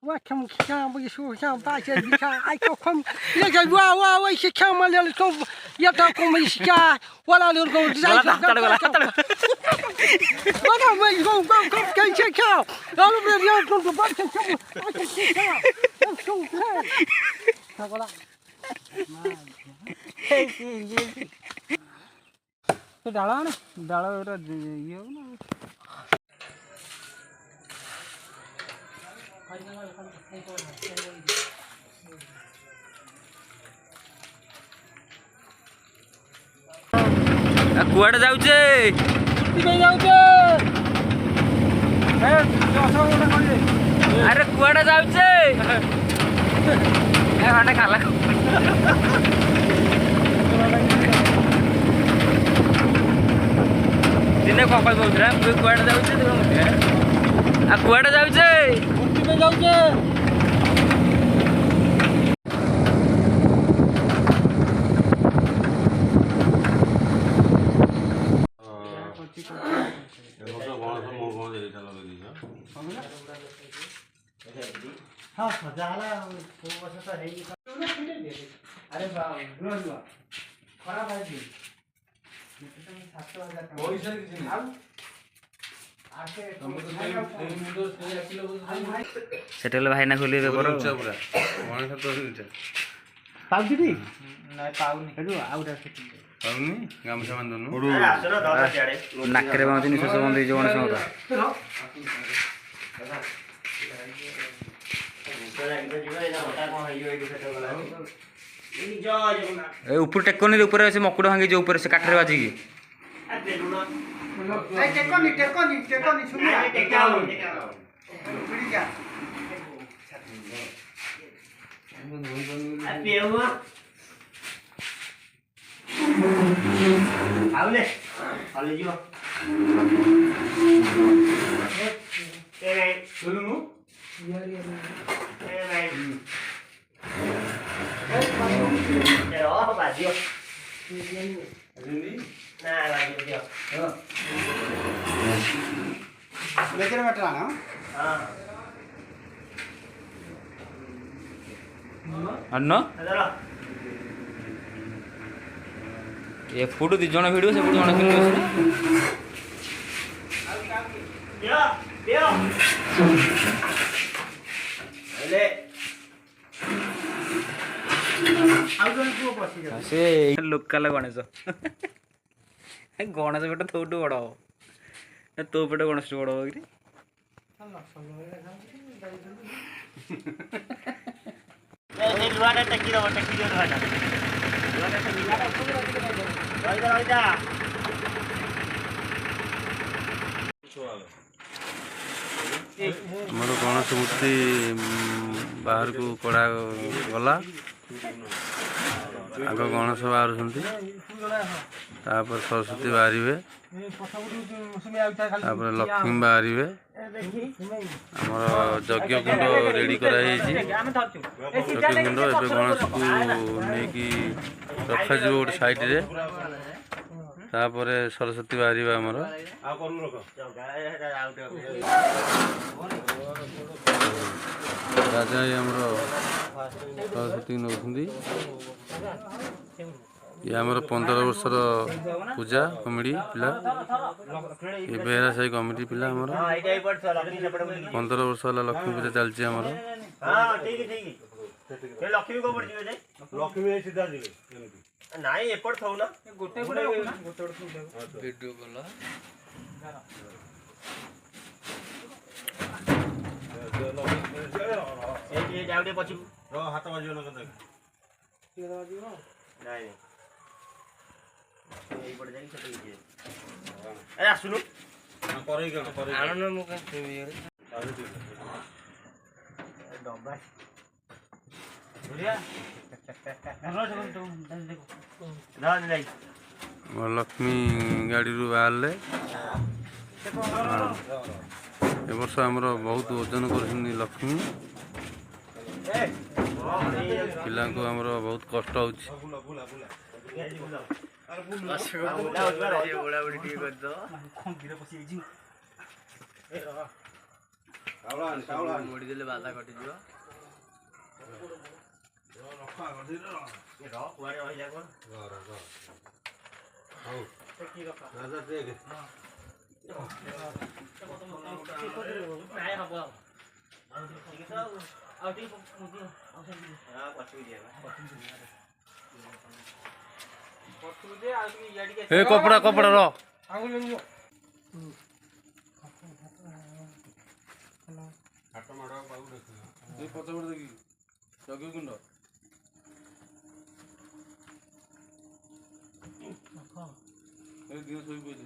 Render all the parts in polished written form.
我看看不说像大些你看哎个空那个我是看嘛了从也到公没是家我那了公在我那没公跟去看然后没要公就把钱看我去看我送看看过了तो डाला ना डाला ये हो ना कुआडे जाउछे अरे कुआडे जाउछे ए खंडे खाला दिने कपाल बोलरा कुआडे जाउछे आ कुआडे जाउछे जाउछे हाँ सजाला वो बस तो है ही अरे बाबा खराब है जी सेटेल भाई ना खोली रे करो पाउची दी नाही पाउनी हेडू आउट आसे पाउनी गामसा बांधनु नाकरे बांधी निश्वास बंद जो गणेश होता ए ऊपर टेकोनी ऊपर से मकुड़ भांगी जो ऊपर से काठरे बाजी की टेकोनी सुनिया आवले आवले जो ए भाई सुनु यार ए भाई ए ओ बाजियो ना बाजियो हां लेकर बैठा ना हां अन्न एपटू दी जण भिडियो सेपटू जण भिडियो से लोकल गणेश गणेश पेट तोटू बड़ हम तो पेट गणेश बड़ हम कि आमर गणेश मूर्ति बाहर को कड़ा गला आग गणेश बाहर सरस्वती बाहर लक्ष्मी बाहर आमर यज्ञ कुंड रेडी कराई यज्ञ कुंड एवं गणेश को लेकिन रखा गोटे साइड्रे तापर सरस्वती बाहर आमर राजा आमर सरस्वती नौ ये आमर 15 वर्षर पूजा कमिटी पिला ये बेहरा साई कमिटी पिला आमर 15 वर्ष है लक्ष्मी पूजा चलती आमर लक्ष्मी को पड़ जाए लक्ष्मी सीधा जीवे नाई एपट थौ ना गोटे गोटे वीडियो बोला ये जावडे पछि रो हाथ बाजियो न कत के बाजियो नाई ए पड़ जाई छटे के ए सुनु करे के करे आनन मु का डब्बा लक्ष्मी गाड़ी रू बाहर ए वर्ष आमर बहुत ओजन कर लक्ष्मी पिला आमर बहुत कष्ट हो ମୋଡ଼ି ଦେଲେ ବାଧା କଟିଯିବ। ଏ କପଡ଼ା କପଡ଼ା ର ପଛପଟେ ଦେଖି ଜଗି କୁଣ୍ଡ ଦିଅ ଶୋଇ ପଇଲେ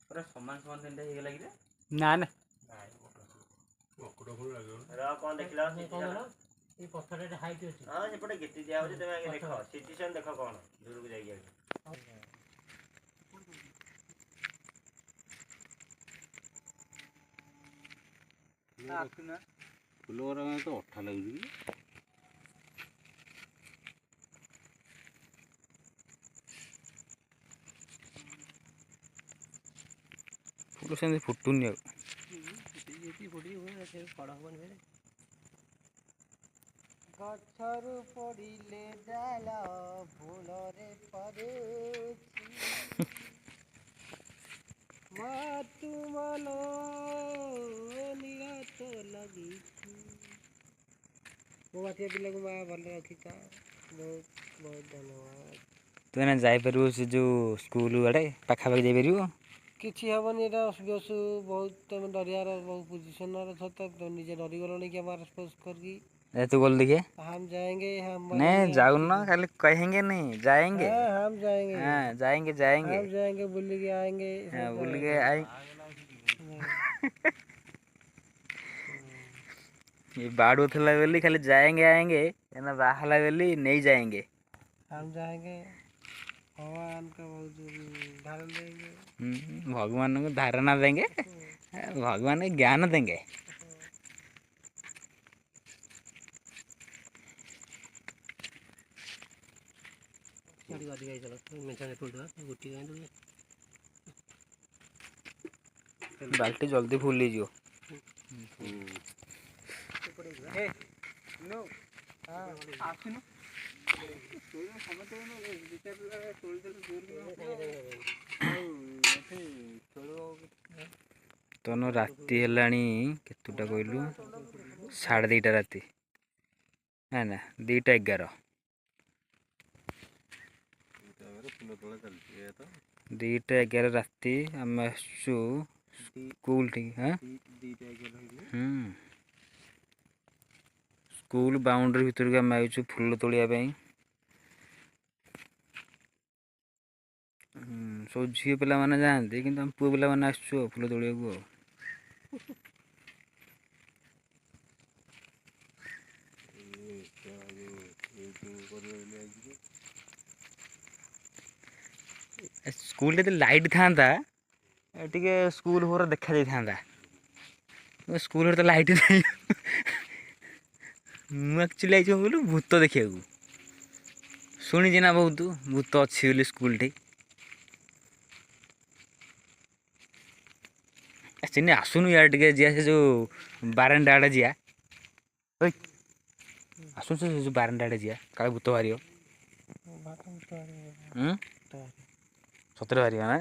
ପୁରା ସମାନ ସମାନ ତିନିଟା ହେଇଗଲା କି? ନା ନା କଣ ଦେଖିଲା ଏ ପଥରଟା ହାଇଟ୍ ଅଛି। ହଁ ସେପଟେ ଗୀତି ଦିଆ ହଉଛି ତମେ ଆଗେ ଦେଖ ସିଚୁଏସନ ଦେଖ କଣ ଦୂରକୁ ଯାଇକି ଆଗେ ଫୁଲ ଗୁରା ତ ଅଠା ଲାଗୁଛି। ଫୁଲ ସେମିତି ଫୁଟୁନି ଆଉ। ଗଛରୁ ପଡ଼ିଲେ ଡାଳ ଫୁଲରେ ପଡ଼ୁଛି ମାତୁ ମନ ନିରାତ ଲାଗିଛି। ମୋ ବାଟିଆ ପିଲାକୁ ମା ଭଲ ରଖିଥା। ବହୁତ ବହୁତ ଧନ୍ୟବାଦ। ତୁ ଏଇନା ଯାଇପାରିବୁ ସେ ଯେଉଁ ସ୍କୁଲ ଆଡ଼େ ପାଖାପାଖି ଯାଇପାରିବୁ? କିଛି ହେବନି ଏଇଟା ଅସୁବିଧା ବହୁତ ତମେ ଡରିବାର ବହୁତ ପୋଜିସନରେ ଅଛ ତ ନିଜେ ଡରିଗଲଣି କି हमारा स्पोर्ट्स करके तू बोल देखिए। हम जाएंगे हम नहीं जाऊ ना खाली कहेंगे नहीं जाएंगे। हाँ, हम जाएंगे हाँ जाएंगे जाएंगे हम जाएंगे बुल के आएंगे हाँ बोल के आए ये बाड़ू थला बेली खाली जाएंगे आएंगे ना बाहला बेली नहीं जाएंगे। हम जाएंगे भगवान का बहुत धारण देंगे। भगवान को धारणा देंगे भगवान को ज्ञान देंगे। बाल्टी जल्दी फुल लीजिए। तन राति हेलाणी केतुटा कहलु 2:30 राति है ना 2:11 2:11 राति आम आसु स्कूल ठीक हाँ स्कूल बाउंड्री भीतर को आम आसु फुल तोलिया सब झील पिला माने जाते कि पुओ पिला माने आसु फुल तोलिया को स्कूल लाइट था टे स्कूल होर देखा था स्कूल तो लाइट नहीं मुझे आई बोलू भूत देखा शुणी ना बहुत भूत अच्छी बोली स्कूल टे चिन्ह आसुनु यार टे जी से जो बारंडा आड़े जिया आसुन से जो बारंडा आड़े जिया का भूत बाहर सतरे बाहर ना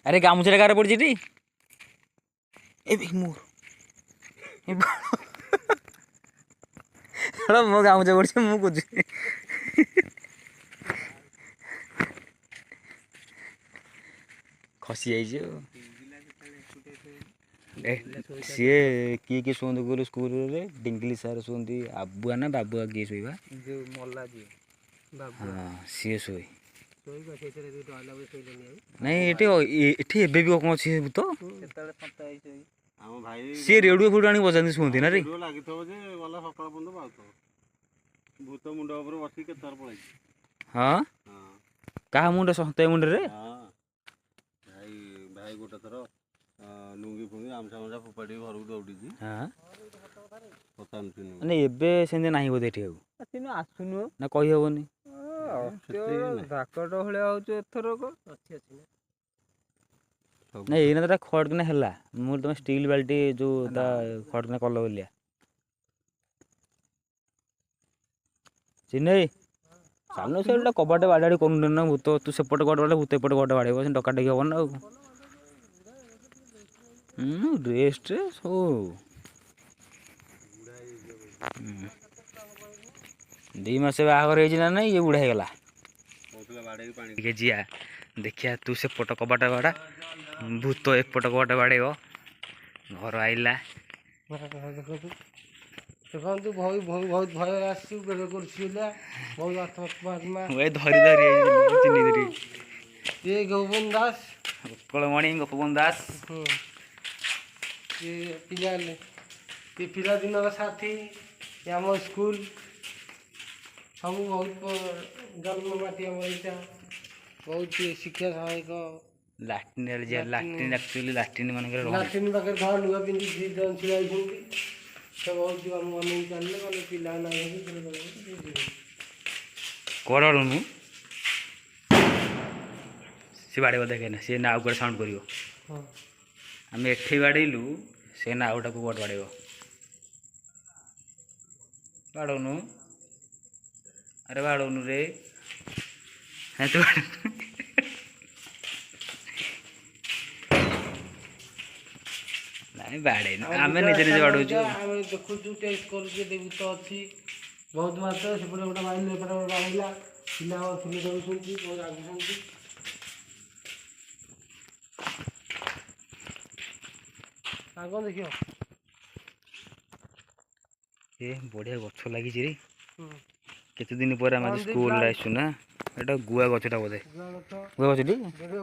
अरे गामुछा कार पड़ी टी मोर मो गामुछा पड़ी मुझे खसी जाइए सी किए शुंत कहलु स्कूल डिंगली सार शुंती आबुआ ना बाबुआ किए शोवा हाँ सी शोए नहीं ये भी कौन अच्छी भूत सी रेडियो फेडियो आनी बजाते शुंती ना रे हाँ क्या मुंड सत्या मुंड रे भाई गोटे थर ଲୁଙ୍ଗି ଫୁଙ୍ଗି ଗାମୁଛା ଫାମୁଛା ଫୋପାଡ଼ିକି ଘରକୁ ଦୌଡ଼ିଛି। ହଁ ପଚାରୁନି ଚିନୁ। ମାନେ ଏବେ ସେମିତି ନାହିଁ ବୋଧେ ଏଠି ଆଉ ଚିନୁ ଆସୁନୁ ନା କହିହେବନି। ଡାକଟ ଭଳିଆ ହଉଛୁ ଏଥରକ। ନାଇଁ ଏଇନା ତ ଖଟକିନା ହେଲା ମୁଁ ତମେ ଷ୍ଟିଲ୍ ବାଲ୍ଟି ଯୋଉ ତା ଖଟକିନା କଲ ବୋଲିଆ ଚିହ୍ନେଇ ଚାଲୁନ ସେ ଗୋଟେ କବାଟ ବାଡ଼ାଡ଼ି କରୁନ ନା ଭୂତ ତୁ ସେପଟେ କବାଟ ବାଡ଼େଇଲେ ଭୂତ ଏପଟେ କବାଟ ବାଡ଼େଇବ ସେ ଡକାଡକି ହବ ନା ଆଉ। ରେଷ୍ଟରେ ସବୁ 2 ମାସ ବାହାଘର ହେଇଛି ନା ନାଇଁ ଇଏ ବୁଢ଼ା ହେଇଗଲା। କହୁଥିଲା ବାଡ଼େଇକି ପାଣି ଟିକେ ଯିଆ ଦେଖିଆ ତୁ ସେପଟ କବାଟ ବାଡ଼ା ଭୂତ ଏପଟ କବାଟ ବାଡ଼େଇବ ଘର ଆଇଲା। ଦେଖନ୍ତୁ ବହୁତ ଭୟ ଆସିଛି ବେଗ କରୁଛି ହେଲା ବହୁତ ଆତ୍ମା ମୁଁ ଏ ଧରି ଧରି ଚିହ୍ନି ଧରି ଇଏ ଗୌବନ ଦାସ ଉତ୍କଳମଣି ଗୋପବନ୍ଧୁ ଦାସ। ଇଏ ପିଲାଦିନର ସାଥୀ ଆମ ସ୍କୁଲ ସବୁ ବହୁତ ଜନ୍ମ ମାଟି ଆମ ଏଇଟା ବହୁତ ଶିକ୍ଷା ସହାୟକ। ଲାଟ୍ରିନ୍ ଯିବା ଲାଟ୍ରିନ୍ ଆକ୍ଚୁଆଲି ଲାଟ୍ରିନ୍ ମାନଙ୍କରେ ଲାଟ୍ରିନ୍ ପାଖରେ ଧଳା ଲୁଗା ପିନ୍ଧି ଛିଡ଼ା ହେଇଛନ୍ତି ସେ ବହୁତ ଆମ ମନେଇ ଚାଲିଲେ ମାନେ ପିଲା ନାହିଁ କୁଆଡ଼େ ବାଡ଼ଉନୁ ସେ ବାଡ଼େଇବ ଦେଖେନା ସେ ନା ଆଉ କୁଆଡ଼େ ସାଉଣ୍ଡ କରିବ। ହଁ ଆମେ ଏଠି ବାଡ଼େଇଲୁ ସେ ନା ଆଉଟାକୁ କୁଆଡ଼େ ବାଡ଼େଇବ। ବାଡ଼ଉନୁ ଆରେ ବାଡ଼ଉନୁ ରେ ତୁ ନାଇଁ ବାଡ଼େଇନୁ ଆମେ ନିଜେ ନିଜେ ବାଡ଼ଉଛୁ। ଆମେ ଦେଖୁଛୁ ଟେଷ୍ଟ କରୁଛୁ ଭୂତ ଅଛି ବହୁତ ମାତ୍ରାରେ ସେପଟେ ଗୋଟେ ମାଇଲ ଏପଟେ ଗୋଟେ ବାଡ଼ିଲା ପିଲା ଥିଲେ ଦେଉଛନ୍ତି ବହୁତ ଆଗୁଛନ୍ତି। ଆଗ ଦେଖିବ ଏ ବଢ଼ିଆ ଗଛ ଲାଗିଛି ରେ କେତେ ଦିନ ପରେ ଆମେ ଆଜି ସ୍କୁଲରେ ଆସିଛୁ ନା। ଏଇଟା ଗୁଆ ଗଛଟା ବୋଧେ ଗୁଆ ଗଛଟି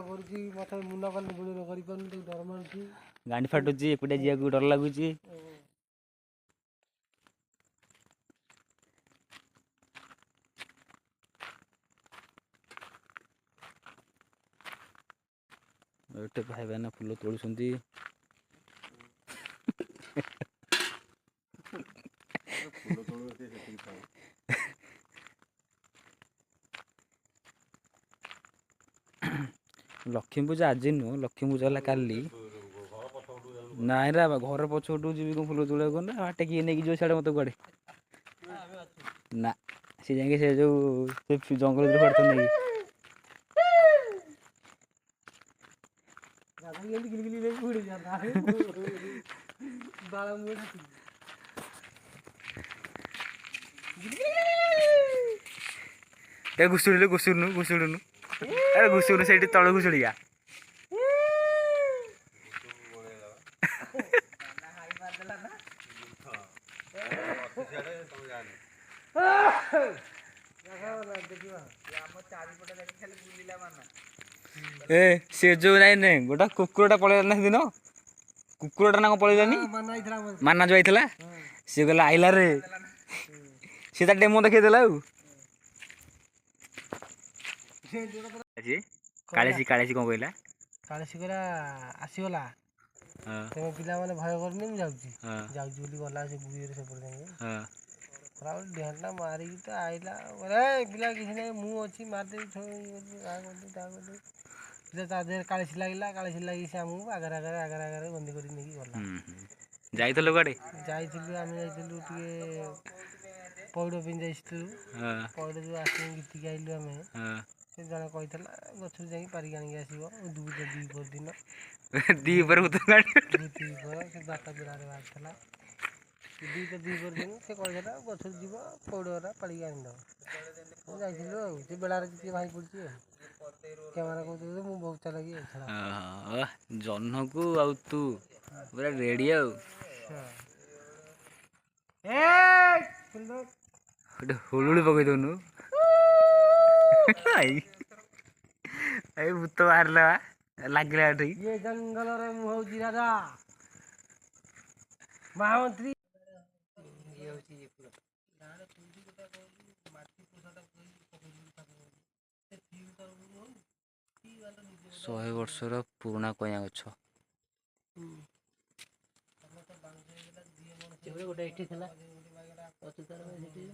କରୁଛି ମତେ ମୁଣ୍ଡ କାଲି ଗୁଳିରେ କରିପାରୁନି ଟିକେ ଡର ମାରୁଛି। ଗାଣ୍ଡି ଫାଟୁଛି ଏକୁଟିଆ ଯିବାକୁ ଡର ଲାଗୁଛି। ଏଠି ଭାଇ ଭାଇନା ଫୁଲ ତୋଳୁଛନ୍ତି। ଫୁଲ ତୋଳିବ ସେ ସେତିକି ଥାଉ। ଲକ୍ଷ୍ମୀ ପୂଜା ଆଜି ନୁହଁ ଲକ୍ଷ୍ମୀ ପୂଜା ହେଲା କାଲି। ନାଇଁ ରେ ଘର ପଛପଟକୁ ଯିବି କଣ ଫୁଲ ତୋଳିବାକୁ ନା ବାଟେ କିଏ ନେଇକି ଯିବ ସିଆଡ଼େ ମୋତେ କୁଆଡ଼େ ନା ସେ ଯାଇକି ସେ ଯୋଉ ସେ ଜଙ୍ଗଲ ଭିତରେ କୁଆଡ଼େ ନେଇକି ଏ ଘୁଷୁଡ଼ିଲୁ ଘୁଷୁରୁନୁ ଘୁଷୁଡ଼ୁନୁ ଆରେ ଘୁଷୁରୁନୁ ସେଇଠି ତଳ ଘୁଷୁଡ଼ିଆ। ଏ ସେ ଯୋଉ ନାଇଁ ନାଇଁ ଗୋଟେ କୁକୁରଟା ପଳେଇଲା ନା ସେଦିନ କୁକୁରଟା ନା କଣ ପଳେଇଲାନି ମାନା ଯୋଉ ଆଇଥିଲା ସିଏ କହିଲା ଆଇଲା ରେ ସେ ତା ଡେମୋ ଦେଖେଇଦେଲା ଆଉ କାଳିଶୀ କାଳିଶୀ କଣ କହିଲା କାଳିଶୀ କହିଲା ଆସିଗଲା ତମ ପିଲାମାନେ ଭୟ କରୁନି ମୁଁ ଯାଉଛି ଯାଉଛି ବୋଲି ଗଲା ସେ ବୁଢ଼ୀରେ ସେପଟେ ଯାଇକି ଢେଣ୍ଟା ମାରିକି ତ ଆଇଲା ପିଲା କିଛି ନାହିଁ ମୁଁ ଅଛି ମାରିଦେବି ତା ଦେହରେ କାଳିଶୀ ଲାଗିଲା କାଳିଶୀ ଲାଗି ସେ ଆମକୁ ଆଗରେ ବନ୍ଦି କରି ନେଇକି ଗଲା। ଯାଇଥିଲୁ କୁଆଡ଼େ ଯାଇଥିଲୁ ଆମେ ଯାଇଥିଲୁ ଟିକେ ପଇଡ଼ ପାଇଁ ଯାଇଥିଲୁ ପଇଡ଼ ଯେଉଁ ଆସିକି ଗୀତିକି ଆଇଲୁ ଆମେ ସେ ଜଣେ କହିଥିଲା ଗଛରୁ ଯାଇକି ପାରିକି ଆଣିକି ଆସିବ ଦ୍ୱିପହର ଦିନ ଦ୍ୱିପହରେ ଦ୍ୱିପହର ସେ ବାରଟା ବେଳାରେ ବାହାରିଥିଲା ଦ୍ୱିପହର ଦିନ ସେ କହିଥିଲା ଗଛରୁ ଯିବ ପଇଡ଼ଗୁଡ଼ା ପାରିକି ଆଣିଦେବ ଯାଇଥିଲୁ ଆଉ ସେ ବେଳାରେ ଟିକେ ଭାଇ ପଡ଼ିଛି ଆଉ କ୍ୟାମେରା କହୁଥିଲି ମୁଁ ବହୁତ ଚାଲାକି ଛଡ଼ା ଜହ୍ନକୁ ଆଉ ତୁ ପୁରା ରେଡ଼ି ଆଉ ଗୋଟେ ହୁଳୁଳି ପକେଇ ଦଉନୁ ଏଇ ଭୂତ ବାହାରିଲା ଲାଗିଲା ଏଠି ଇଏ ଜଙ୍ଗଲରେ ମୁଁ ହଉଛି ରାଜା ମହାମନ୍ତ୍ରୀ। ଇଏ ହଉଛି ଇଏ ଫୁଲ ଗାଁରେ ତୁଳସୀ ଗୋଟେ ମାଟି ପୋଷାଟା 100 ବର୍ଷର ପୁରୁଣା କଇଁଆ ଗଛ। ଗୋଟେ ଏଠି ଥିଲା ଅଚ୍ୟୁତାର ସେଠି